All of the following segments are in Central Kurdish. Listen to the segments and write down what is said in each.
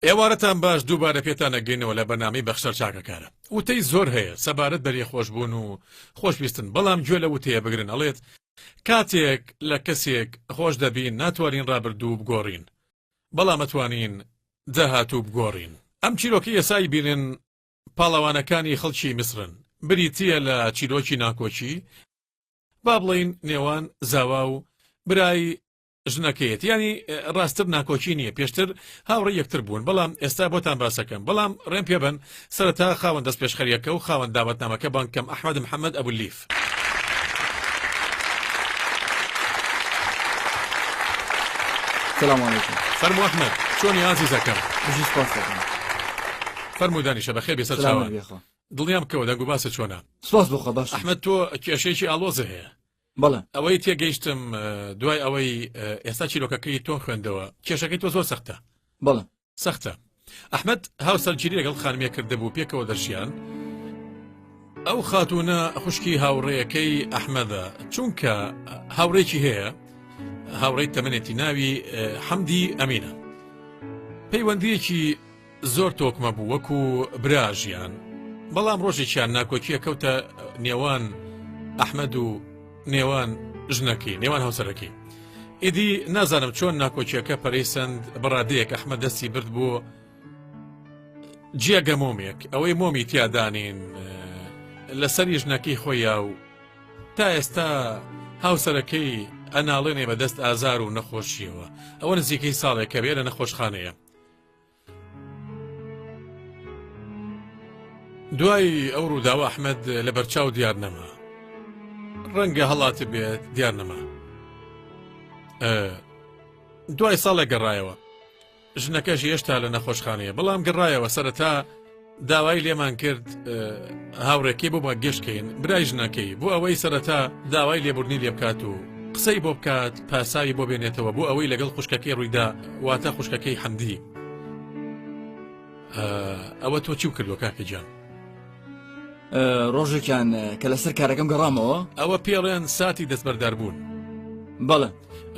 ئێوارەتان باش دووبارە پێتان نەگەینەوە لە بەرنامەی بەخشەر چاکەکارە. وتەی زۆر هەیە سەبارەت بەری خۆشبوون و خۆشویستن، بەڵام گوێ لە وتەیە بگرن. ئەڵێت کاتێک لە کەسێک خۆش دەبین ناتوانین ڕابردوو بگۆڕین، بەڵام ئەتوانین داهاتوو بگۆڕین. ئەم چیرۆکی ئێسایی بینن پاڵەوانەکانی خەڵکی میسرن. بریتیە لە چیرۆکی ناکۆچی، با بڵین نێوان زاوا و برای ژنەکەیەت، ینی ڕاستتر ناکۆچی نییە، پێشتر هاوڕێ یەکتر بوون، بەڵام ئێستا بۆتان باسەکەم. بەڵام ڕێم پێ بن سەرەتا خاوەن دەست پێشخەریەکە و خاوەن داوەتنامەکە بانکەم ئەحمەد محەممەد ئەبولیف. سلام علیکم. فەرموو ئەحمەد، چۆنی ئازیزەکەم؟ بژی سپاس دەکەم. فەرموو دانیشە بەخێر بێسەر چاوان. دڵنیام بکەوە دەنگ و باسە چۆنە؟ سپاس بخوا باش. ئەحمەد تۆ کێشەیەکی ئاڵۆزە هەیە. بەڵێ. ئەوەی تێگەیشتم دوای ئەوەی ئێستا چیرۆکەکەی تۆ خوێندەوە، کێشەکەی تۆ زۆر سەختە. بەڵێ. سەختە. ئەحمەد هاوسەرگیری لەگەڵ خانمێک کردبوو پێکەوە دەرشیان. ئەو خاتونە خوشکی هاوڕێیەکەی ئەحمەدە، چونکە هاوڕێکی هەیە، هاوڕێی تەمەنێتی ناوی حەمدی ئەمینە. پەیوەندیەکی زۆر تۆکمە بوو وەکو براژیان، بەڵام ڕۆژێکیان ناکۆکیە کەوتە نێوان ئەحمەد و نێوان ژنەکەی، نێوان هاوسەرەکەی. ئیدی نازانم چۆن ناکۆچیەکە پەرەیسەند بەڕادەیەک ئەحمەد دەستی برد بۆ جێگە مۆمێک، ئەوەی مۆمی تیادانین لەسەری ژنەکەی خۆیە و تا ئێستا هاوسەرەکەی ئەناڵێنێ بەدەست ئازار و نەخۆشیەوە. ئەوە نزیکەی ساڵێک کە بێرە نەخۆشخانەیە. دوای ئەو ڕووداوە ئەحمەد لە بەرچاو دیار نەما، ڕەنگە هەڵاتە بێت دیار نەما. دوای ساڵێک گەڕایەوە، ژنەکەش هێشتا لە نەخۆشخانەیە، بەڵام گەڕایەوە. سەرەتا داوای لێمان کرد هاوڕێکی بۆ بە گەشتکەین برای ژنەکەی، بۆ ئەوەی سەرەتا داوای لێبوردنی لێ بکات و قسەی بۆ بکات، پاساوی بۆ بێنێتەوە، بۆ ئەوەی لەگەڵ خوشکەکەی ڕوویدا، واتە خوشکەکەی حەمدی. ئەوە تۆ چی کردووە کاکەجان؟ ڕۆژێکیان کە لەسەر کارەکەم گەڕامەوە، ئەوە پێڵێن ساتی دەستبەردار بوون. بەڵێ.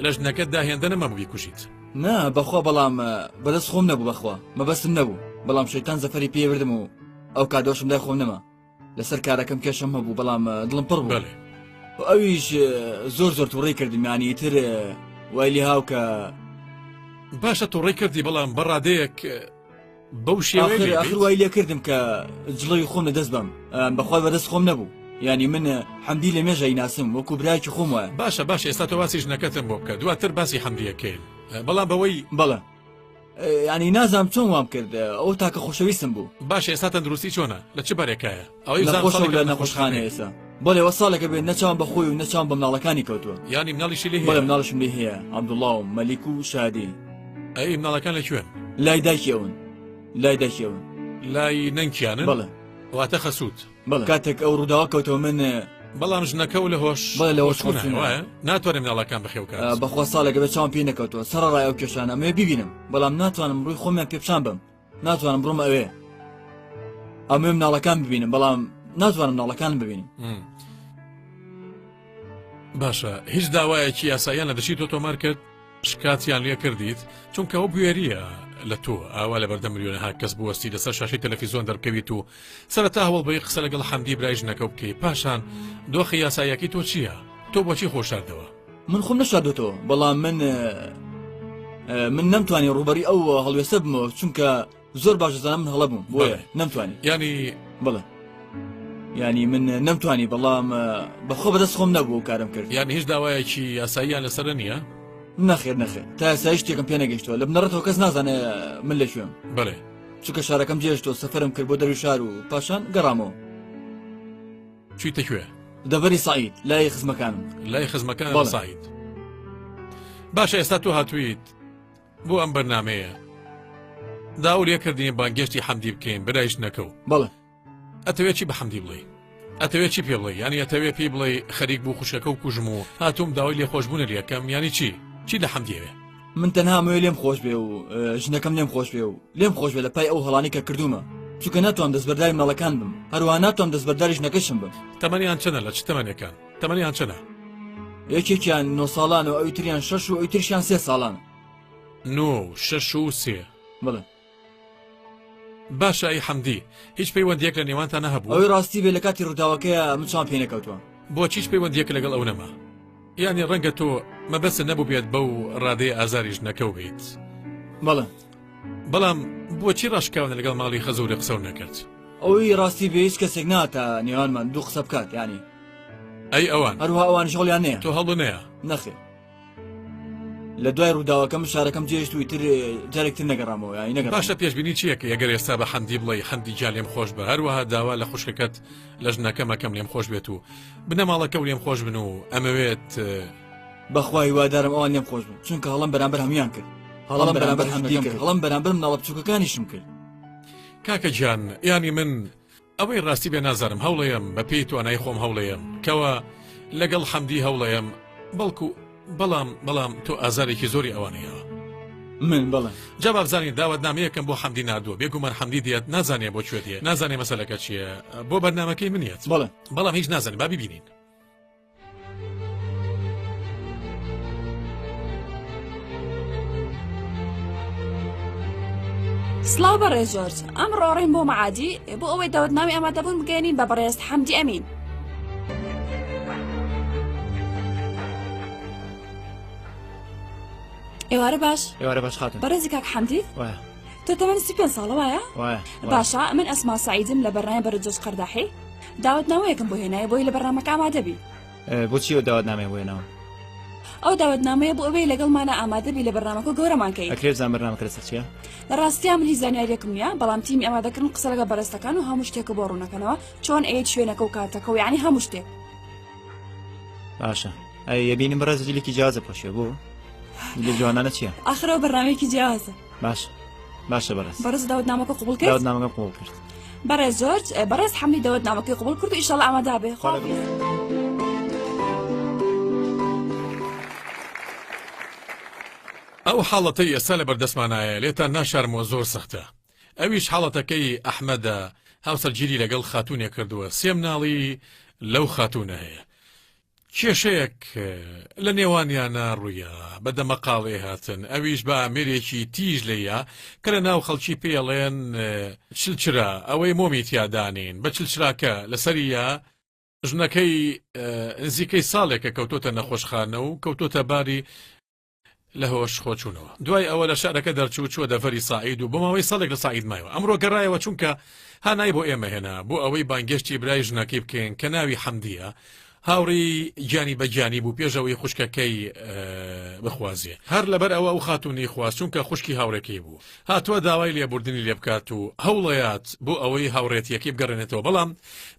لە ژنەکەت داهێندە نەما بووی کوشیت؟ نا بەخوا، بەڵام بەدەست خۆم نەبوو، بەخوا مەبەستم نەبوو، بەڵام شەیتان زەفەری پێوردم و ئەو کادۆشم لای خۆم نەما. لەسەر کارەکەم کێشم هەبوو، بەڵام دڵم پڕ بوو. بەڵێ. ئەویش زۆر تووڕێی کردم، یانی تر وایلی هاو کە باشە تووڕێی کردی، بەڵام بەڕادەیەک بەو شێوەیە آخر وای لێ کردم کە جڵەوی خۆم لەدەست بم، بەخوا بەدەست خۆم نەبوو، ینی من حەمدی لە مێژەی ناسم وەکو برایکی خۆم وایە. باشە ئێستا تۆ باسی ژنەکەتم بۆ بکە، دواتر باسی حەمدیەکەین، بەڵام بەوەی بەڵێ. ینی نازانم چۆن وام کرد، ئەو تاکە خۆشەویستم بوو. باشە ئێستا تەندروستی چۆنە؟ لە چ بەرێکایە؟ ئەوەی لە نەخۆشخانە ئێستا. بەڵێ وە ساڵێکە بێت نەچاوم بەخۆی و نەچاوم بە مناڵەکانی کەوتووە. ینی مناڵیشی لێ هەیە؟ بەڵێ مناڵشم لێ هەیە، عەبدوڵڵا و مەلیک و شادی. ئەی مناڵەکان لەکوێن؟ لای دایکی ئەون. لای دایکی ئەون. لای نەنگیانن؟ بەڵێ. واتە خەسووت. بەڵێ. کاتێک ئەو ڕووداوە کەوتەوە من، بەڵام ژنەکە و لە هۆش وایە ناتوانێت مناڵەکان بەخێوکات. بەخوا ساڵێکە بێت چاوم پێ نەکەوتووە، سەرڕای ئەو کێشانە ئەمێ ببینم، بەڵام ناتوانم ڕووی خۆمیان پێپشان بم، ناتوانم بڕۆم ئەوێ ئەمێ مناڵەکان ببینم، بەڵام ناتوانم مناڵەکانم ببینم. باشە هیچ داوایەکی یاساییان لە دەشی تۆ تۆمار کرد شکاتیان لێ کردیت؟ چونکە ئەو بوێریە لە تۆ ئاوا لە بەردەم ملیۆنەها کەس بوەستی لەسەر شاشەی تەلەڤیزۆن دەرکەویت و سەرەتا هەوڵ بەی قسە لەگەڵ حەمدی برای ژنەکە بکەی، پاشان دۆخی یاساییەکی تۆ چییە؟ تۆ بۆچی خۆشاردەوە؟ من خۆم نەشاردۆتەوە، بەڵام من نەمتوانی ڕوبەری ئەو هەڵوێستە بمەوە، چونکە زۆر باش دەزانم من هەڵە بووم، بۆیە نەمتوانی. ینی بڵێ. ینی من نەمتوانی، بەڵام بەخۆ بەدەست خۆم نەبوو کارم کرد. یانی هیچ داوایەکی یاساییان لەسەر نییە؟ نەخێر تا ئێستا شتێکم پێ نەگەیشتەوە، لە بنەڕەتەوە کەس نازانێ من لەکوێم. بەڵێ. چونکە شارەکەم جێشتەوە، سەفەرم کرد بۆ دەروی شار و پاشان گەڕامەوە. چیتە کوێ؟ دەبەری سعید، لای خزمەکانم. لای خزمەکان سعید. باشە ئێستا تۆ هاتوویت بۆ ئەم بەرنامەیە داوای لێ کردین بانگێشتی حەمدی بکەین برای ژنەکە و. بەڵێ. ئەتەوێت چی بە حەمدی بڵێ؟ ئەتەوێت چی پێ بڵێ؟ ینی ئەتەوێت پێی بڵێ خەریک بوو خوشەکە و کوژم و هاتووم داوای لێخۆشبوونە لێکەم، ینی چی لە حەمدیەوێ؟ من تەنها موێ لێم خۆش بێ و ژنەکەم لێم خۆش بێ و لێم خۆش بێ لە پای ئەو هەڵانی کە کردومە، چونکە ناتوانم دەستبەرداری مناڵەکان بم، هەروەها ناتوانم دەستبەرداری ژنەکەشم بم. تەمەنیان چەندە؟ لە چ تەمەنێکان؟ تەمەنیان چەندە؟ یەکێکیان 9 ساڵان و ئەوی تریان 6 و ئەوی تریشیان 3 ساڵان. 9 6 و 3. بڵێ. باشە ئەی حەمدی هیچ پەیوەندیەک لە نێوانتان نەهەبوو ئەوەی ڕاستی بێ لە کاتی ڕووداوەکەیە من چۆن پێ نەکەوتووە بۆچیش پەیوەندیەک لەگەڵ ئەو نەما یانی ڕەنگە تۆ مەبەستە نەبوو بێت بەو ڕادەی ئازاریش نەکەو بیت بەڵێ بەڵام بۆچی ڕاشکاون لەگەڵ ماڵی خەزوری قسە و نەکرد ئەوەی ڕاستی بێ هیچ کەسێک ناتە نێوانمان دوو قسە بکات ینی ئەی ئەوان هەروها ئەوان ژۆڵیان نییە تۆ هەڵو نەیە نەخێ لە دوای ڕووداوەکەم شارەکەم جێشتوی تر جارێکتر نەگەڕامەوە ینی نەگەڕام باشە پێشبینی چییە کە ئەگەر ئێستا بە حەمدی بڵێ حەمدی جا لێم خۆش بە هەروەها داوا لە خوشکەکەت لە ژنەکەمەکەم لێم خۆش بێت و بنە ماڵەکە و لێم خۆش بن و ئەمەوێت بەخوای وادارم ئەوان لێم خۆش بوو چونکە هەڵم بەرامبەر هەمویان کرد هەڵم بەرامبەر هەمدی کرد هەڵم بەرامبەر مناڵە بچووکەکانیشم کرد کاکە گیان ینی من ئەوەی ڕاستی بێ نازانم هەوڵەیەم بە پێی توانای خۆم هەوڵەیەم کەوە لەگەڵ حەمدی هەوڵەیەم بەڵکو بەڵام تۆ ئازارێکی زۆری ئەوانەیەوە من بەڵێ جا بابزانین داوت نامەیەکەم بۆ حەمدی نردووە بێگومان حەمدی دێت نازانێ بۆ کوێتیە نازانێ مەسەلەکە چییە بۆ بەرنامەکەی منیت بەڵێ بەڵام هیچ نازانێ با ببینین سلااو بەڕێ جۆرج ئەم ڕۆڕین بۆ مەعادی بۆ ئەوەی داوتناوی ئامادەبوون بگەێنین بە بەڕێست حەمدی ئەمین ئێوارە باش خاتون بەڕێزی کاک حەمدی وایە تۆ تەمەنی 35 ساڵە وایە وایە باشە من ئەسما سعیدم لە بەرنامە بەرە جۆش قەرداحی داوتناوەیەکم بۆ هێنایە بۆی لە بەرنامەکە ئامادەبی بۆچی ئەو داوت نامێ بۆێنەوە ئەو داوتنامەیە بۆ ئەوەی لەگەڵمانە ئامادەبی لە بەرنامەکە گەورەمانکەی ئەکرێت زان بەرنامەکە لەسەر چییە لە ڕاستیان من هیچ زانیاریەکم نییە بەڵام تیمی ئامادەکردن قسە لەگە بەرزەکان و هەموو شتێکە بۆ ڕوونەکەنەوە چۆن ئەیە شوێنەکە و کاتەکە و یعنی هەموو شتێک باشە ئەی یەبینیم بەڕێز جلێکی جیازە پۆشێ بوو لە جوانانە چییە ئاخرەوە بەرنامەیەکی جیازە باشە بەڕێز داوتنامەکە قبول کرد داوتنامەکە قبول کرد بەڕێز جۆرج بەڕێز حەمدی داوتنامەکەی قبول کرد و ئیشەڵە ئامادە بێ ئەو حاڵەتەی ئێستا لە بەردەستمانایە لێتان ناشارمەوە زۆر سەختە ئەویش حاڵەتەکەی ئەحمەدە هاوسەرگیری لەگەڵ خاتونێک کردووە سێم ناڵی لەو خاتونە هەیە کێشەیەک لە نێوانیانە ڕوویە بەدەمە قاڵێ هاتن ئەویش بە ئامێرێکی تیژ لەیە کە لە ناو خەڵکی پێڵێن چلچرا ئەوەی مۆمی تیادانین بە چلچراکە لەسەریە ژنەکەی نزیکەی ساڵێکە کەوتۆتە نەخۆشخانە و کەوتۆتە باری لە هۆش خۆچوونەوە دوای ئەوە لە شارەکە دەرچوو چوە دەڤەری سعید و بۆمەوەی ساڵێک لە سعید مایەوە ئەمڕۆ گەڕایەوە چونکە هانای بۆ ئێمە هێنا بۆ ئەوەی بانگشتی برای ژنەکەی بکەین کە ناوی حەمدیە هاوڕی گیانی بەگیانی بوو پێشەوەی خوشکەکەی بخوازیێ هەر لەبەر ئەوە ئەو خاتونی خواست چونکە خوشکی هاوڕێکی بوو هاتووە داوای لێبوردنی لێ بکات و هەوڵەیات بۆ ئەوەی هاوڕێتیەکی بگەڕێنێتەوە بەڵام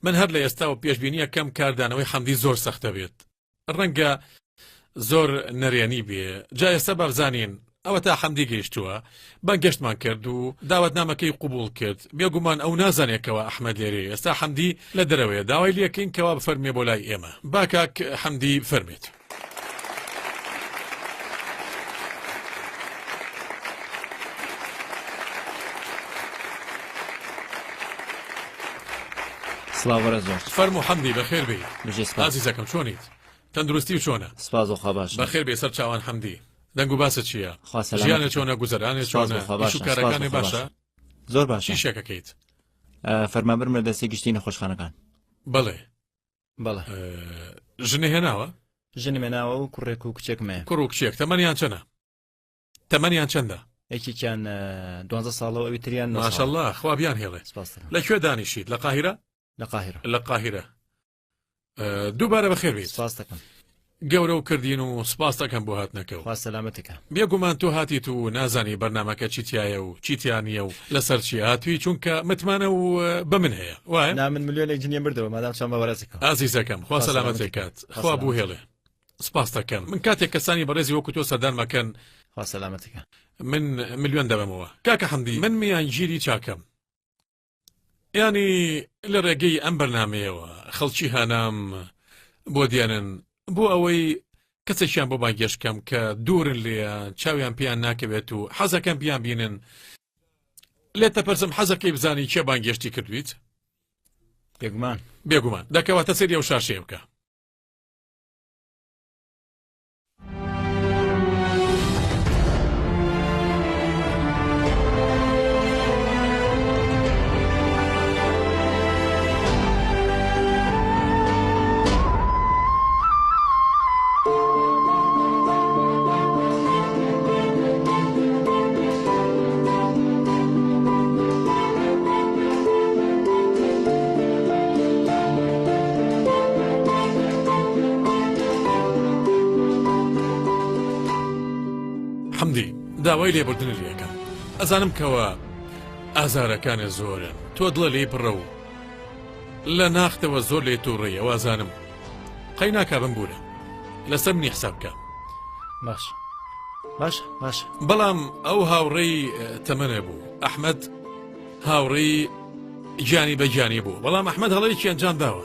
من هەر لە ئێستا و پێشبینیە کەم کاردانەوەی حەمدی زۆر سەختە بێت ڕەنگە زۆر نەرێنی بێ جا ئێستا بەبزانین ئەوە تا حەمدی گەیشتووە بەنگەشتمان کرد و داوتنامەکەی قبول کرد بێگومان ئەو نازانێکەوە ئەحمەد لێرێ ئێستا حەمدی لە دەرەوەیە داوای لەکەین کەوا بفەرمێ بۆ لای ئێمە با کاک حەمدی فەرمێت سڵاو بەڕێز جۆرج فەرموو حەمدی بەخێر بێ بەژێ ئازیزەکەم چۆنیت تەندروستی و چۆنە سپاس و خوا باش بەخێر بێ سەر چاوان حەمدی دەنگ و باسە چییە خوا سەلامەت ژیانە چۆنە گوزەرانێ چۆنە باش و کارەکانی باشە زۆر باشە چی شێکەکەیت فەرمانبەر مەدەستی گشتی نەخۆشخانەکان بەڵێ بەڵێ ژنێ هێناوە ژنی مێناوە و کوڕێک و کچێکمێ کوڕ و کچێک تەمەنیان چەنە تەمەنیان چەندە یەکێکیان 12 ساڵەوە ئەوی تریان ماشەڵڵا خوابیان هێڵێ لەکوێ دانیشیت لە قاهیرە لە قاهیرە دووبارە بەخێر بێت سپاس دەکەم گەورە و کردین و سپاس دەکەم بۆ هاتنەکەەوە خوا سەلامەتێکە بێگومان تۆ هاتیت و نازانی بەرنمەکە چیتیایە و چیتیانیە و لەسەر چی هاتووی چونکە متمانە و بە من هەیە وایە نا من ملیۆنێک جنیە بردەوە مادام چەند بەوەرەزەکە ئازیزەکەم خوا سەلامەتێکات خوا بوو هێڵێ سپاس دەکەم من کاتێک کەسانی بەڕێزی وەکو تۆ سەردانمەکەن خوا سەلامەتێکە من ملیۆن دەبمەوە کاکە حەمدی من میانگیری چاکەم ینی لە ڕێگەی ئەم بەرنمەیەوە خەڵکی هانام بۆ دیانن بۆ ئەوەی کەسێکیان بۆ بانگێشکەم کە دوورن لێە چاویان پێیان ناکەوێت و حەزەکەم بیان بینن لێتە پەرسم حەزەکەی بزانی کێ بانگێشتی کردویت بێگومان دەکەواتە سەری ئەو شاشەیە بکە داوای لێبوردن لێەکەم ئەزانم کەوە ئازارەکانە زۆرن تۆ دڵە لێ بڕە و لە ناختەوە زۆر لێ تووڕێ ئەوازانم قەی ناکابم بوورە لەسەر منی حساب بکە باش بەڵام ئەو هاوڕێی تەمەنە بوو ئەحمەد هاوڕێی گیانی بەگیانی بوو بەڵام ئەحمەد هەڵەیەکی ئەنجام داوە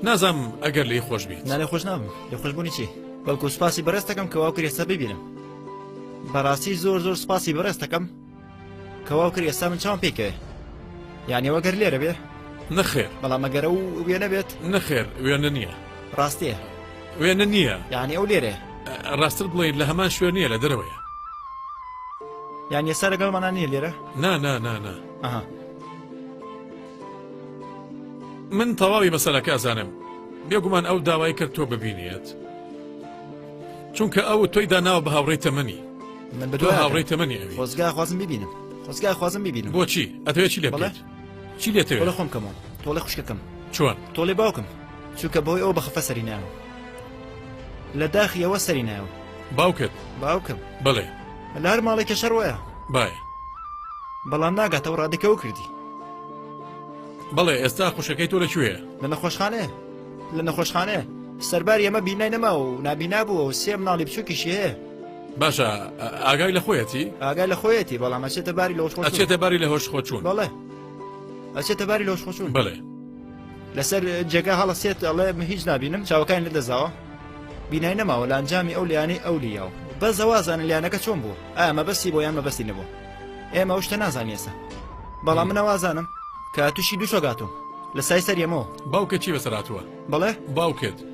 نازام ئەگەر لێی خۆش بیت نالێ خۆش نابم لێ خۆشبوونی چی بەڵکو سوپاسی بەڕێز دەکەم کە واو کرد ئێستا ببینم بەڕاستی زۆر سوپاسی بەڕێز دەکەم کە واو کرد ئێستا من چاوم پێکەوێ یعنی وەگەر لێرە بێ نەخێر بەڵام ئەگەرە و وێنە بێت نەخێر وێنە نییە ڕاستیە وێنە نییە یعنی ئەو لێرێ ڕاستتر بڵین لە هەمان شوێن نییە لە دەرەوەیە یعنی ئێستا لەگەڵمانە نییە لێرە نا ئەها من تەواوی مەسەلەکە ئازانم بێگومان ئەو داوای کرد تۆ ببینێت چونکە ئەو تۆی داناوە بە هاوڕێی تەمەنی من تۆ هاوڕێی تەمەنی ئەوی خۆزگا خوازم ببینم بۆچی ئەتەوێت چی لێ بڵێت چی لێتەوێت تۆڵە خۆم کەمەوە تۆڵە خوشکەکەم چۆن تۆڵێ باوکم چونکە بۆی ئەو بەخەفە سەری ناوە لە داخیەوە سەری ناوە باوکم بڵێ لە هەر ماڵێکە شەڕ وایە باە بەڵام ناگاتەوە ڕادێکەوە کردی بەڵێ ئێستا خوشەکەی تۆ لەکوێیە لە نەخۆشخانەیە سەرباری ئەمە بینای نەما و نابینا بووە و سێ مناڵی بچووکیشی هەیە باشە ئاگای لە خۆیەتی ئاگای لە خۆیەتی بەڵام ئەچێتە باری لە ئەچێتە باری لە هۆش خۆچوون بەڵێ ئەچێتە باری لە هۆش خۆچوون بڵێ لەسەر جێگا هەڵەسێت ئەڵێ من هیچ نبینم چاوەکان لە دەزاوە بینای نەماوە لە ئەنجامی ئەو لیانەی ئەو لیاوە بەس ئەوازانە لیانەکە چۆن بوو ئایا مەبەستی بۆ یان مەبەستی نەبوو ئێمە ئەو شتە نازانی ئێستا بەڵام من ئەوازانم کە تووشی دووشۆگاتوم لە سای سەریەمەوە باوکە چی بەسەراتوە بەڵێ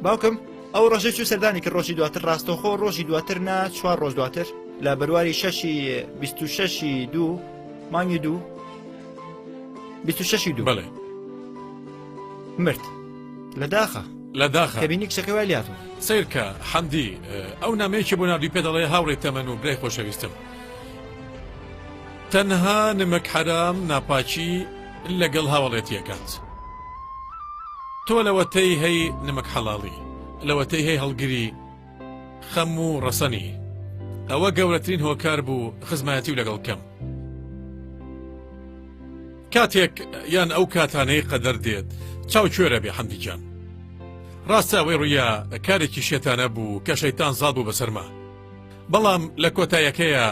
باوکم ئەو ڕۆژە چوو سەردانی کرد ڕۆژی دواتر ڕاستەوخۆ ڕۆژی دواتر نا 4 ڕۆژ دواتر لە بەرواری 26 دوو مانگی 26 دوو بڵێ مرد لە داخە کە بینی کچەکە وای لاتوە سیرکە حەمدی ئەو نامەیەکی بۆ نردی پێ دەڵێ هاوڕێی تەمەن و برای خۆشەویستم تەنها نمک حرام ناپاچی لەگەڵ هاوڵێتیەکات تۆ لەوەتەی هەی نمک حەڵاڵی لەوەتەی هەی هەڵگری خەم و ڕەسەنی ئەوە گەورەترین هۆکار بوو خزمەتی و لەگەڵ کەم کاتێک یان ئەو کاتانەی قەدەر دێت چاو کوێرە بێ حەمدی جان ڕاستە ئەوەی ڕوویە کارێکی شێتانە بوو کە شەیتان زاد بوو بەسەرما بەڵام لە کۆتایەکەیە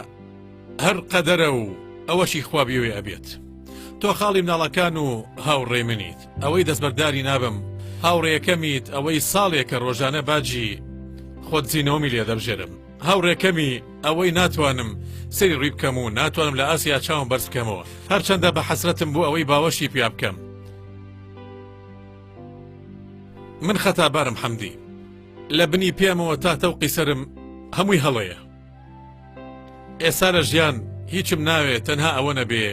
هەر قەدەرە و ئەوەشی خوابیوێ ئەبێت تۆ خاڵی مناڵەکان و هاوڕێ منیت ئەوەی دەستبەرداری نابم هاوڕێیەکەمیت ئەوەی ساڵێکە ڕۆژانە باجی خۆت زیینەوەمی لێ دەبژێرم هاوڕێکەمی ئەوەی ناتوانم سەری ڕووی بکەم و ناتوانم لە ئاسیا چاوم بەرز بکەمەوە هەرچەندە بە حەسرەتم بوو ئەوەی باوەشی پیا بکەم من خەتابارم حەمدی لە بنی پێمەوە تا تەوقی سرم هەمووی هەڵەیە ئێستا لە ژیان هیچم ناوێت تەنها ئەوە نەبێ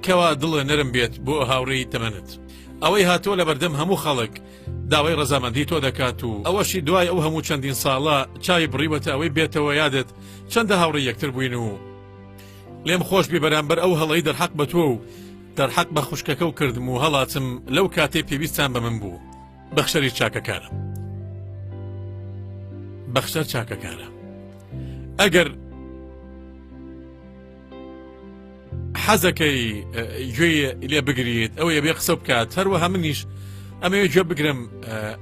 کەوا دڵە نەرم بێت بۆ هاوڕێی تەمەنت ئەوەی هاتووە لە بەردەم هەموو خەڵک داوای ڕەزامەندی تۆ دەکات و ئەوەشی دوای ئەو هەموو چەندین ساڵە چای بڕیوەتە ئەوەی بێتەوە یادت چەندە هاوڕێ یەکتر بووین و لێم خۆش بی بەرامبەر ئەو هەڵەی دەرحەق بە تۆ و دەرحەق بە خوشکەکە و کردم و هەڵاتم لەو کاتێ پێویستان بە من بوو بەخشەری چاکەکارە بەخشەر چاکەکارە ئەگەر حەزەکەی گوێی لێ بگریت ئەوەیە بێ قسە بکات هەروەها منیش ئەمەوێ گوێ بگرم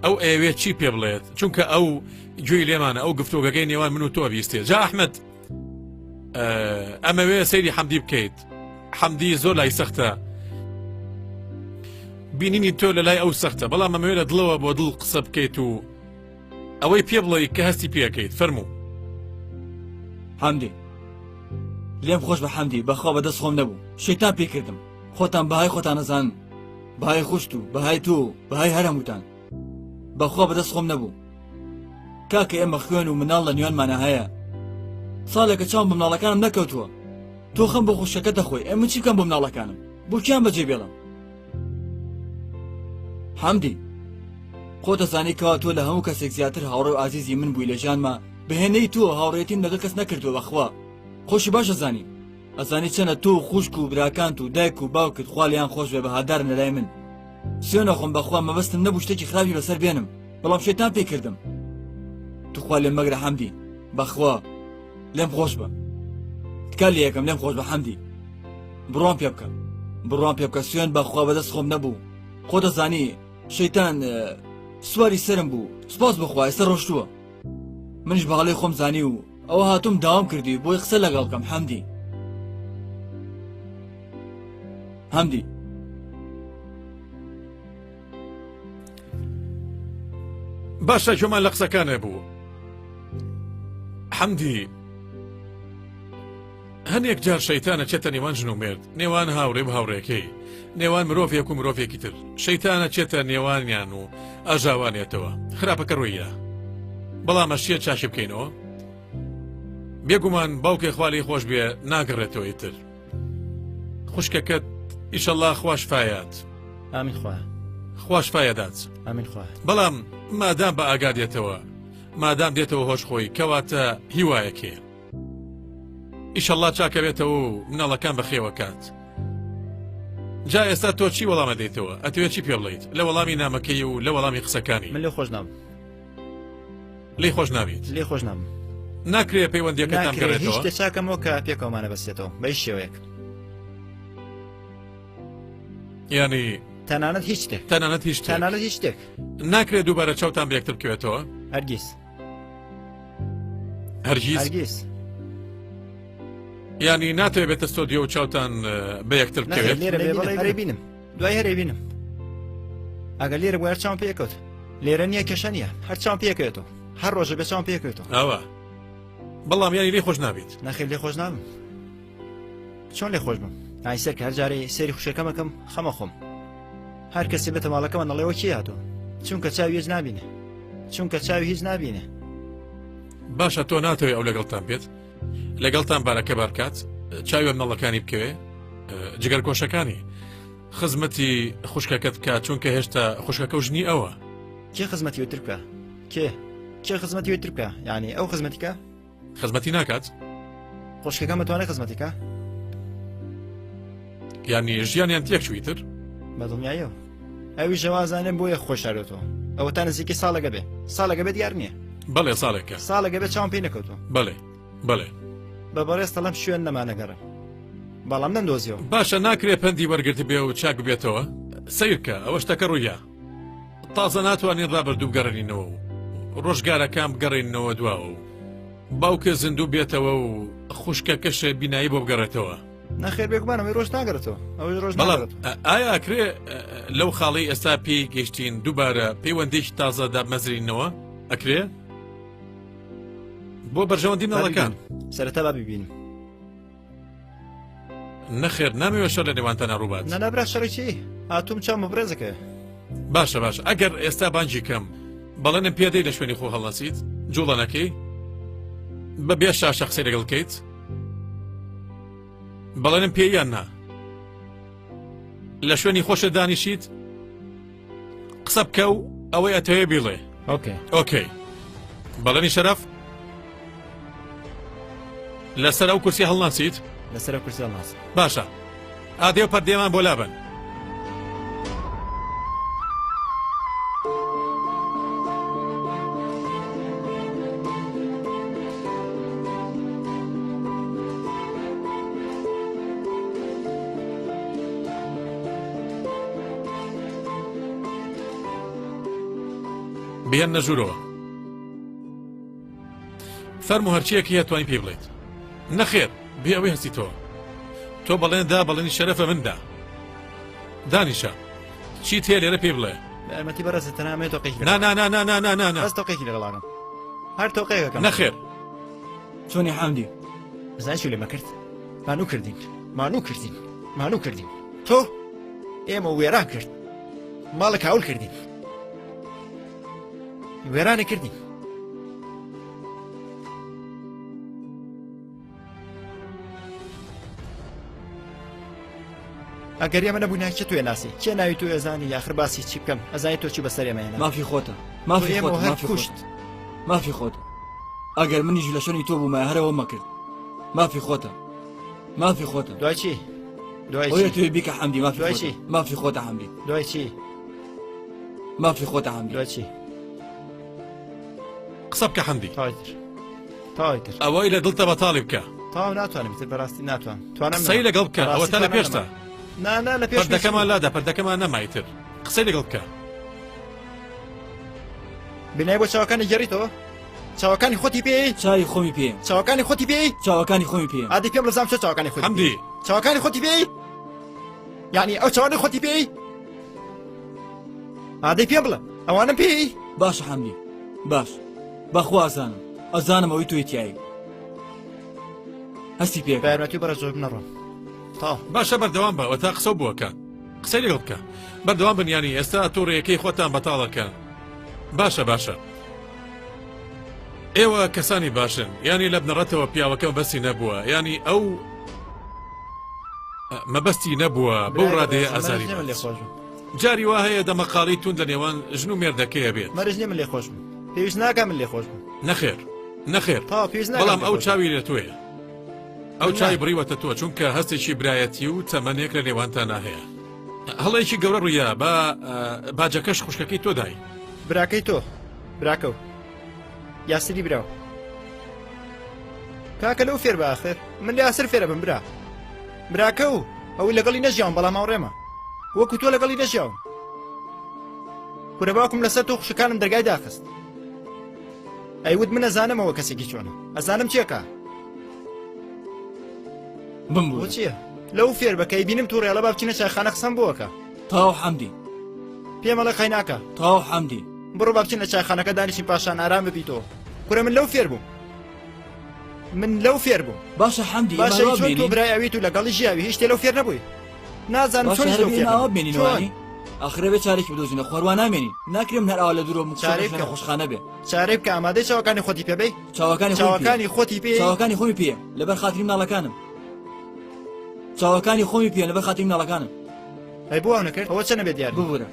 ئەو ئەوێ چی پێ بڵێت چونکە ئەو گوێی لێمانە ئەو گفتوگەکەی نێوان من و تۆ بیستێ جا ئەحمەد ئەمەوێ سەیری حەمدی بکەیت حەمدی زۆر لای سەختە بینینی تۆ لە لای ئەو سەختە بەڵام ئەمەوێ لە دڵەوە بۆ دڵ قسە بکەیت و ئەوەی پێ بڵێ کە هەستی پێەکەیت فەرموو حەمدی لێم خۆش بە حەمدی بەخوا بەدەست خۆم نەبوو شەیتان پێکردم خۆتان بەهای خۆتان نەزان بەهای خوشت و بەهای تۆ بەهای هەرهەمووتان بەخوا بەدەست خۆم نەبوو کاکە ئێمە خوێن و مناڵ لە نێوانمانە هەیە ساڵێکە چاوم بە مناڵەکانم نەکەوتووە تۆ خەم بۆ خوشەکە دەخۆی ئێمە چی بکەم بۆ مناڵەکانم بۆ کیان بەجێ بێڵم حەمدی خۆ دەزانی کەوا تۆ لە هەموو کەسێک زیاتر هاوڕێ و ئازیزی من بووی لە ژیانما بەهێنەی تۆ هاوڕێتیم لەگەڵ کەس نەکردووە بەخوا خۆشی باش ئەزانی ئەزانی چەنە تۆ خوشک و براکانت و دایک و باوکت خوالیان خۆش بێ بەهادارن لەلای من سوێنە خۆم بەخوا مەبەستم نەبوو شتێکی خراپی بەسەر بێنم بەڵام شەیتان پێکردم تو خوا لێم مەگرە حەمدی بەخوا لێم خۆش بە تکال لێ یەکەم لێم خۆش بە حەمدی بڕوان پێ بکە بڕوان پێ بکە سوێن بەخوا بەدەست خۆم نەبوو خۆ دەزانی شەیتان سواری سرم بوو سپاس بخوا ئێستا ڕۆشتووە منیش بەغەڵەی خۆم زانی و ئەوە هاتووم داوام کردی بۆی قسە لەگەڵکەم حەمدی حەمدی باشە جۆمان لە قسەکانە بوو حەمدی هەندێک جار شەیتانە چێتە نێوان ژن و مرد نێوان هاوڕێ بە هاوڕێکەی نێوان مرۆڤێک و مرۆڤێکی تر شەیتانە چێتە نێوانیان و ئاژاوانێتەوە خراپەکە ڕوویە بەڵام ئەشیە چاشی بکەینەوە بێگومان باوکێ خوالی خۆش بێ ناگەڕێتەوە ئیتر خوشکەکەت ئیشەڵڵا خوش فایات ئامین خوا خوش فایەدات ئامین خوا بەڵام مادام بە ئاگا دێتەوە مادام دێتەوە هۆش خۆی کەواتە هیوایەکێ ئیشەڵڵا چاکە بێتەوە و مناڵەکان بەخێوەکات جا ئێستا تۆ چی وەڵامە دەیتەوە ئەتوێت چی پێ بڵیت لە وەڵامی نامەکەی و لە وەڵامی قسەکانی من لێ خۆش نام لی خۆش ناویت لێ خۆش نام ناکرێ پەیوەندیەکەتان ناکرێت هیچ گەڕێتەوە شتێ چاکەمەوە کە پێکەوەمانە بەسێتەوە بە هیچ شێوەیەک ینی تەنانەت هیچ شتێک تەنانەت هیچ شتێک. تەنانەت هیچ شتێک ناکرێت دووبارە چاوتان بە یەکتر بکەوێتەوە هەرگیز هەرگیز هەرگیز ینی ناتوێت بێتە ستۆدیۆ و چاوتان بە یەکتر نەخێر بکەوێت لێرە بێ بەڵێ هەرێ بینم دوای هەرێ بینم ئەگەر لێرە بۆ هەر چاوم پێکەوت لێرە نییە کێشە نییە هەر چاوم پێکەوێتەوە هەر ڕۆژە بێ چاوم پێکەوێتەوە ئەوە بەڵام ینی لێ خۆش نابیت نەخێر لێ خۆش نابم چۆن لێ خۆش بم ئایسەر کە هەر جارێ سێری خوشەکەمەکەم خەمە خۆم هەر کەسێ بێتە ماڵەکەمە نەڵێەوە چی هاتووە چونکە چاوی هیچ نابینێ چونکە چاوی هیچ نابینێ باشە تۆ ناتەوێت ئەو لەگەڵتان بێت لەگەڵتان بارەکە بارکات چاوی منەڵەکانی بکەوێ جگەر کۆشەکانی خزمەتی خوشکەکەت بکە چونکە هێشتا خوشکەکە و ژنی ئەوە کێ خزمەتی وتر بکە کێ خزمەتی وتر بکە یعنی ئەو خزمەتیکە خزمەتی ناکات خوشکەکەم بتوانێت خزمەتیکە ینی ژیانیان تێک چویتر بەدڵنیایەوە ئەوی ژەوازانێن بۆ یە خۆشارێتەوە ئەوە تا نزیکی ساڵەگە بێ ساڵەگە بێت دیار نییە بەڵێ ساڵێکە ساڵەگە بێت چاوم پێی نەکەوتەوە بەڵێ بەڵێ بە بەڕێستە لەم شوێن نەمانەگەڕم بەڵام نەندۆزیەوە باشە ناکرێ پەندی وەرگرت بێ و چاک بێتەوە سیرکە ئەوە شتەکە ڕوویە تازە ناتوانین ڕابردوو بگەڕێنینەوە و ڕۆژگارەکان بگەڕێنەوە دواوە و باوکە زیندوو بێتەوە و خوشکەکەشە بینایی بۆ بگەڕێتەوە نەخێر بێگومانەوەی ڕۆژ ناگەڕێتەوە ئەوەی ڕۆژ بەڵام ناگەڕێتەوە ئایا ئەکرێ لەو خاڵی ئێستا پێی گەشتین دووبارە پەیوەندێکی تازە دابمەزرینەوە ئەکرێ بۆ بەرژەوەندی مناڵەکان سەرەتا با ببینم نەخێر نامەوێت شەر لە نێوانتانە ڕووبات نەنابرا شەڕێکی هاتووم چاوم بەڕێزەکە باشە باش ئەگەر ئێستا بانجی کەم بەڵێنم پێدەی لە شوێنی خۆ هەڵناسیت جوڵەنەکەی بە بێ شاشە قسەی لەگەڵ بکەیت بەڵێنم پێیان نا لە شوێنی خۆشە دانیشیت قسە بکە و ئەوەی ئەتەوێ بیڵێ ئۆکەی بەڵێنی شەرەف لەسەر ئەو کورسی هەڵناسیت لەسەر کورسی هەڵناس باشە ئادێ و پەردێمان بۆ لابن بیان نەژوورەوە فەرمو هەرچیەکی هەتوانین پێ بڵێیت نەخێر بێ ئەوەی هەستیتەوە تۆ بەڵێندا بەڵێنی شەرەفە مندا دانیشە چیت هەیە لێرە پێ بڵێ ئەرمەتی بەڕێزە تەنامێت تۆقێکی نا بەس تۆقێکی لەگەڵاکەم هەر تۆقەیەکەم نەخێر چۆنی حەمدی زای چی لێمە کرد مانوو کردین تۆ ئێمە وێران کرد ماڵە هاول کردین وێرانە کردین ئەگەر ئێمە نەبوو ناکە توێ ناسی کێ ناوی تو ئێزانی یاخر باسی چی بکەم ئەزانی تۆ چی بەسەر ئێمەیە مافی خۆتە مافی خۆت ئەگەر منیش لە شوێنی تۆ بوومە هەرەوە مەکرد مافی خۆتە دوای چی دوای توێ بیکە حەمدی مافی خۆتە حەمدی دوای چی مافی خۆتە حەمدی دوای چی قسە بکە حەمدی تاوایتر ئەوەی لە دڵتە بەتاڵی بکە تاو ناتوانم تر بەڕاستی ناتوان توانم قسەی لەگەڵ بکە ئەوە تا لە پێشتا نا لە پێش پەردەکەمان لادا پەردەکەمان نەمایتر قسەی لەگەڵ بکە بینای بۆ چاوەکانی گەڕیتەوە چاوەکانی خۆتی پێی چای خۆمی پێم چاوەکانی خۆتی پێی چاوەکانی خۆمی پێم ئادی پێم بڵزام چۆ چاوەکانی خۆتی حەمدی چاوەکانی خۆتی پێی یعنی ئەو چاوانی خۆتی پێی ئادەی پێم بڵە ئەوانم پێی باشە حەمدی باش بەخوا ئازانم ئەزانم ئەوەی توی تیایی هەستی پێ بەیارمەتی بەرە زۆر بنەڕۆم تا باشە بەردەوام بە تا قسە بووەکە قسەی لەگەڵ بکە بەردەوام بنیانی ئێستا تووڕێیەکەی خۆتان بەتاڵەکە باشە ئێوە کەسانی باشن ینی لە بنەڕەتەوە پیاوەکە بەسی نەبووە ینی ئەو مەبەستی نەبووە بەو ڕادەیە ئازاری جاری وا هەیە دەمەقاڵی تون لە نێوان ژن و مێردەکەیە بێت مەرج نیە من لێ خۆش بوو پێویست ناکە من لێ خۆش بوو نەخێر تا پێویست ناکەم بەڵام ئەو چاوی لە توێە ئەو چای بڕیوەتە تۆ چونکە هەستێکی برایەتی و تەمەنێک لە نێوانتانە هەیە هەڵەیەکی گەورە ڕوویە بە باجەکەش خوشکەکەی تۆ دای براکەی تۆ براکە و یاسری براو کاکە لەو فێر بە ئاخر من لە یاسر فێرە بم براکە و ئەوی لەگەڵی نەژیاوم بەڵام هاوڕێمە وەکو تۆ لەگەڵی نەژیاوم کورە باوکم لەسەر تۆ خوشەکانم دەرگای داخست ئەیوت من ئەزانمەوە کەسێکی چۆنە ئەزانم چیەکە بمبوو بۆ چییە لەو فێر بەکەی بینم تووڕێڵە با بچینە چایخانە قسەم بۆەکە تاو حەمدی پێمەڵە خەیناکە تاو حەمدی بڕۆ با بچین لە چایخانەکە دانیشین پاشان ئارام ببیتەوە کورە من لەو فێر بووم من لەو فێر بووم باشە حەمدی باشە چۆن تۆ برای ئەویت و لەگەڵی ژیاوی هیچ تێ لەو فێر نەبووی نازانم چۆن لەو فێر ئەوە بێنینەوەی ئاخرە بێ چارێکی بدۆزینە خۆروان نامێنین ناکرێم هەر ئاوا لە دوورۆ چارێک مخشارێک خۆشخانە بێ چارێ بکە ئامادەی چاوەکانی خۆتی پێ بێی چاوەکانی خۆتی پێ چاوەکانی خۆمی پێ لەبەر خاتری مناڵەکانم چاوەکانی خۆمی پێ لەبەر خاتری مناڵەکانم ئەی بۆ ئەو نەکرد ئەوە چەنە بێت دیار ببوورە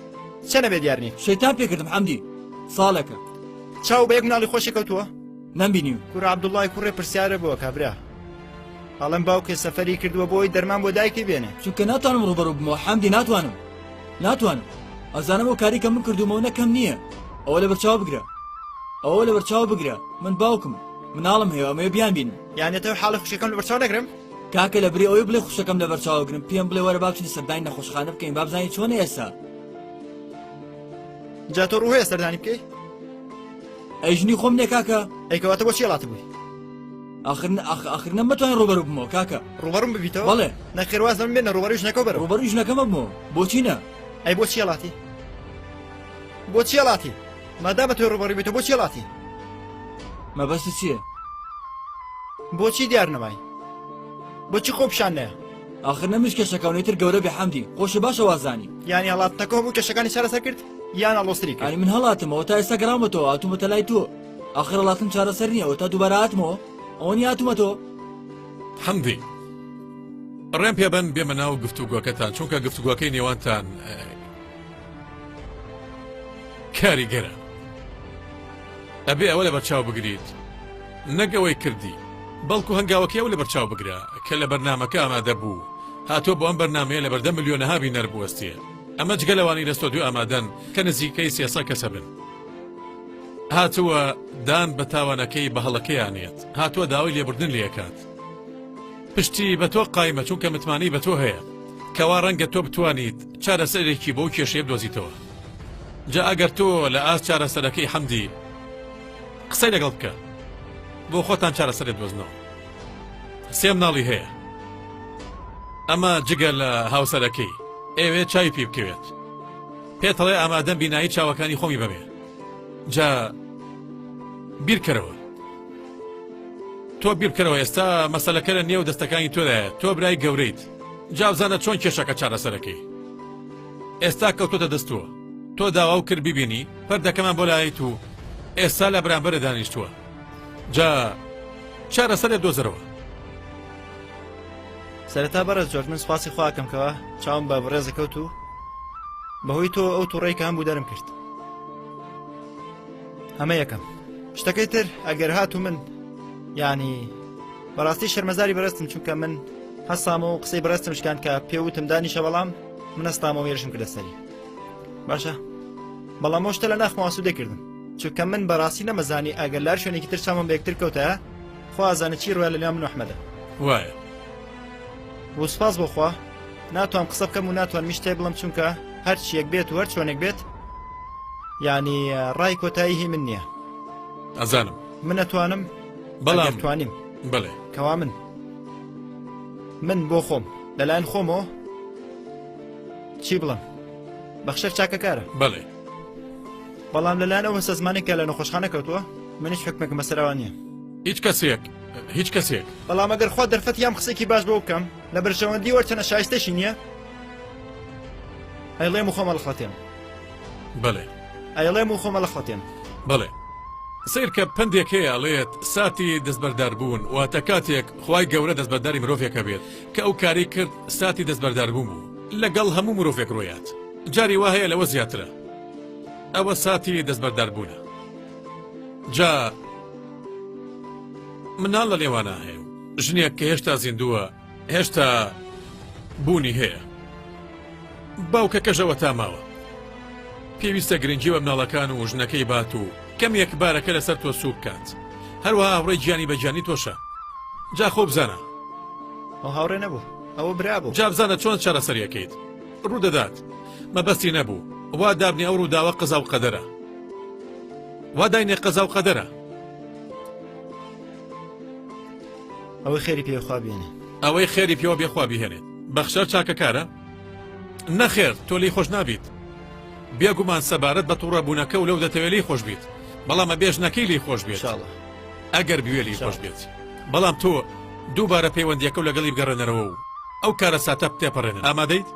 چەنە بێت دیارنی شەیتان پێکردم حەمدی ساڵێکە چاو بە یەک مناڵی خۆشی کەوتووە نەمبینی کوڕ عەبدوڵڵای کوڕێ پرسیارە بووە کابرا هەڵم باوکێ سەفەری کردووە بۆی دەرمان بۆ دایکی بێنێ چونکە ناتوانم ڕوبەڕوو بمەوە حەمدی ناتوانم ئەزانم ئەو کاری کە من کردومەوە نەکەم نییە ئەوە لە بەرچاو بگرە ئەوە لە بەرچاو بگرە من باوکم مناڵم هەیە ئەمەیە بیان بینم یانێتەوە حاڵە خوشەکەم لە بەرچاو نەگرم کاکە لە بری ئەوەی بڵێ خوشەکەم لە بەرچاو بگرم پێم بڵێ وەرە با بچین سەردانی نەخۆشخانە بکەین با بزانین چۆنە ئێستا جا تۆ ڕوو هەیە سەردانی بکەی ئەیژنی خۆم لێ کاکە ئەیکەواتە بۆ چی هەڵاتە بووی آخر نەمەتوانین ڕوبەڕوو بمەوە کاکە ڕوبەڕووم ببیتەوە بەڵێ نەخێوازم بێنە ڕوبەڕوویش نەکەو بەرەوە ڕوبەڕوویش نەکەمە بمەوە بۆچی نە ئەی بۆ چی هەڵاتی بۆ چی هەڵاتی مادامە تۆ ڕوبەڕووی بێتە بۆ چی هەڵاتی مەبەستت چییە بۆچی دیار نەمای بۆچی خۆ پیشان نەیە آخر نەمش کێشەکەونەیتر گەورە بێ حەمدی خۆشە باشە وازانی یانی هەڵاتنەکە هەموو کێشەکانی چارەسەر کرد یان ئەڵۆستری کرد ئەنی من هەڵاتمەوە تا ئێستا گەڕامەتەوە هاتوومەتە لای تۆ آخر هەڵاتم چارەسەر نییەوە تا دووبارە هاتمەوە ئەوە نی هاتوومەتەوە حەمدی ڕێم پێبەن بێمە ناو گفتوگۆکەتان چونکە گفتوگۆکەی نێوانتان کاریگەرە ئەبێ ئەوە لە بەرچاو بگریت نەگەوەی کردی بەڵکو هەنگاوەکەی ئەو لە بەرچاو بگرە کە لە بەرنامەکە ئامادە بوو هاتۆ بۆ ئەم بەرنامەیە لە بەردە ملیۆنەهابی نەربوەستیە ئەمە جگەلەوانی لە ستۆدیۆ ئامادەن کە نزیکەی 300 کەسە بن هاتووە دان بە تاوانەکەی بە هەڵەکەیانێت هاتووە داوای لێبوردن لێکات پشتی بە تۆ قایمە چونکە متمانی بە تۆ هەیە کەوا ڕەنگە تۆ بتوانیت چارەسەرێکی بەو کێشەیە بدۆزیتەوە جا ئەگەر تۆ لە ئاست چارەسەرەکەی حەمدی قسەی لەگەڵ بکە بۆ خۆتان چارەسەرێت دۆزنەوە سێ مناڵی هەیە ئەمە جگە لە هاوسەرەکەی ئێوێ چاوی پێ بکەوێت پێتەڵێ ئامادەم بینایی چاوەکانی خۆمی بەبێ جا بیرکەرەوە تۆ بیرکەرەوە ئێستا مەسەلەکە لە نێو دەستەکانی تۆدایە تۆ برای گەورەیت جاوزانە چۆن کێشەکە چارەسەرەکەی ئێستا کەوتۆتە دەستووە تۆ داوا و کرد ببینی پەردەکەمان بۆ لایت و ئێستا لە بەرامبەرە دانیشتووە جا چارەسەرێ دۆزەرەوە سەرەتا بەرەز جۆرج من سوپاسی خواکەمکەوە چاوم بە بڕێزەکەوت و بەهۆی تۆ ئەو تووڕێی کە هەمبوو دەرم کرد ئەمە یەکەم شتەکەی تر ئەگەر هات و من یانی بەڕاستی شەرمەزاری بەرەستم چونکە من هەستامە و قسەی بەرەستم شکان کە پێوتم دانیشە بەڵام من هەستامەوە ێرشم کردە سەری باشە بەڵام ئەو شتە لە ناخمەوە سوودێ کردم چونکە من بەڕاستی نەمەزانی ئەگەر لار شوێنێکی تر چاوم بە یەکتر کەوتە خوازانە چی ڕوای لەلا من ئەحمەدە وایە بۆ سپاس بۆخوا ناتوان قسە بکەم و ناتوان شتێ بڵم چونکە هەرچیەک بێت و هەر چۆنێک بێت یعنی ڕای کۆتاییهی من نییە ئەزانم من نەتوانم بەڵام توانیم بڵێ کەوا من بۆ خۆم لەلایەن خۆمەوە چی بڵم بەخشەر چاکەکارە بڵێ بەڵام لەلایەنەوە هەسە زمانێکە لە نەخۆشخانە کەوتووە منیش حکمێکم بەسەرەوە نییە هیچ کەسێک بەڵام ئەگەر خوا دەرفەت یام قسێکی باش بۆ بکەم لە بەرژەوەندی وەرچەنە شایستەشی نییە ئەیڵێم و خۆمە لە خڵەتێن بڵێ ئەیڵێم و خۆمە لە خڵەتێن بڵێ سیر کە پندێک هەیە ئەڵێت ساتی دەستبەردار بوون واتە کاتێک خوای گەورە دەستبەرداری مرۆڤێکە بێت کە ئەو کاری کرد ساتی دەستبەردار بوون بوو لەگەڵ هەموو مرۆڤێک ڕۆیات جاری وا هەیە لەوە زیاترە ئەوە ساتی دەستبەردار بوونە جا مناڵ لە لێوانە هەیە ژنێک کە هێشتا زیندووە هێشتا بوونی هەیە باوکە کەژەوە تا ماوە پێویستە گرنگی بە مناڵەکان و ژنەکەی بات و کەمێک بارەکە لەسەر تۆ سووک کات هەروەها هاوڕێی گیانی بەجیانی تۆشە جا خۆ بزانە ئەو هاوڕێ نەبوو ئەوە برا بوو جا بزانە چۆن چارەسەریەکەیت ڕوودەدات مەبەستی نەبوو وا دابنی ئەو ڕووداوە قەزا و قەدەرە وا داینێ قەزا و قەدەرە ئەوەی خێری پێخوا بێنێ ئەوەی خێری پێوە بێخوا بهێنێت بەخشەر چاکەکارە نەخێر تۆ لی خۆش نابیت بێگومان سەبارەت بە تووڕەبوونەکە و لەو دەتەوێت لی خۆش بیت بەڵام بێژنەکەی لی خۆش بێت ئەگەر بوێ لی خۆش بێت بەڵام تۆ دووبارە پەیوەندیەکە و لەگەڵی بگەڕێنەرەوە و ئەو کارە ساتە تێپەڕێنن ئامادەیت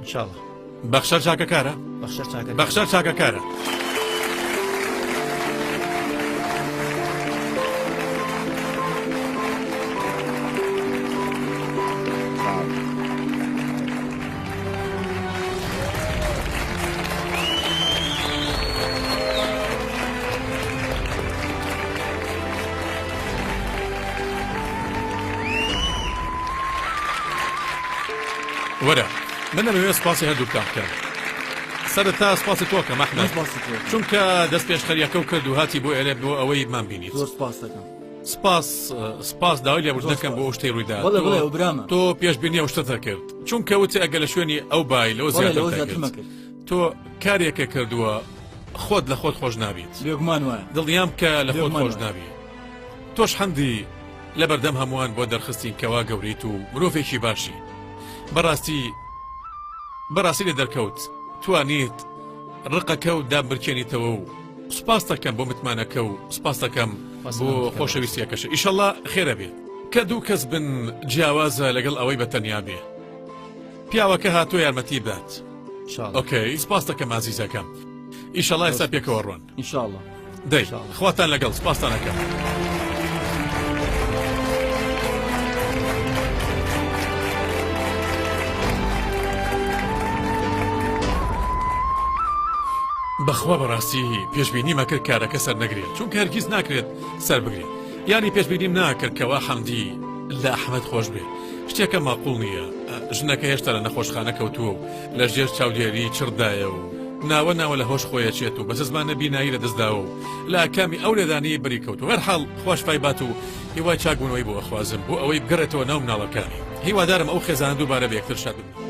انشاءالله بەخشەر چاکەکارە بەخشەر چاکەکارە وەرە من دەمەوێت سپاسی هەردووکتان بکەم سەرەتا سپاسی تۆکە مەحمەد چونکە دەست پێشخەریەکە و کرد و هاتی بۆ ئێرە بۆ ئەوەی مان بینیت سپاس داوای لێبوردنەکەم بۆ شتەی ڕوویدا تۆ پێشبینی ئەو شتەتە کرد چونکە وتی ئەگە لە شوێنی ئەو بای لەوە زیاتر تۆ کارێکە کردووە خۆت لە خۆت خۆش نابیت دڵنیام کە لە خۆت خۆش نابی تۆش هەندی لە بەردەم هەمووان بۆ دەرخستین کەوا گەوریت و مرۆڤێکی باشی بەڕاستی لە دەرکەوت توانیت ڕقەکە و دابرکێنیتەوە و سپاس دەکەم بۆ متمانەکە و سپاس دەکەم بۆ خۆشەویستیەکەشە ئیشەڵڵا خێرە بێت کە دوو کەس بن جیاوازە لەگەڵ ئەوەی بەتەنیا بێ پیاوەکە هاتۆ یارمەتی بات ئۆکەی سپاس دەکەم ئازیزەکەم ئیشەڵڵا ئێستا پێکەوە ڕۆن دەی خواتان لەگەڵ سپاسانەکەم بەخوا بەڕاستی پێشبینی مەکرد کارەکە سەر نەگرێت چونکە هەرگیز ناکرێت سەر بگرێت یانی پێشبینیم ناکرد کەوا حەمدی لە ئەحمەد خۆش بێت شتێکە ماقوڵ نییە ژنەکە هێشتا لە نەخۆشخانە کەوتووە و لە ژێر چاودێری چردایە و ناوە لە هۆش خۆیەچێت و بەس زمانە بینایی لە دەستداوە و لە ئاکامی ئەو لێدانی بەری کەوت و هەرحاڵ خۆش فایبات و هیوای چاکبوونەوەی بۆ ئەخوازم بۆ ئەوەی بگەڕێتەوە ناو مناڵەکانی هیوادارم ئەو خێزانە دووبارە بە یەکتر شاد بن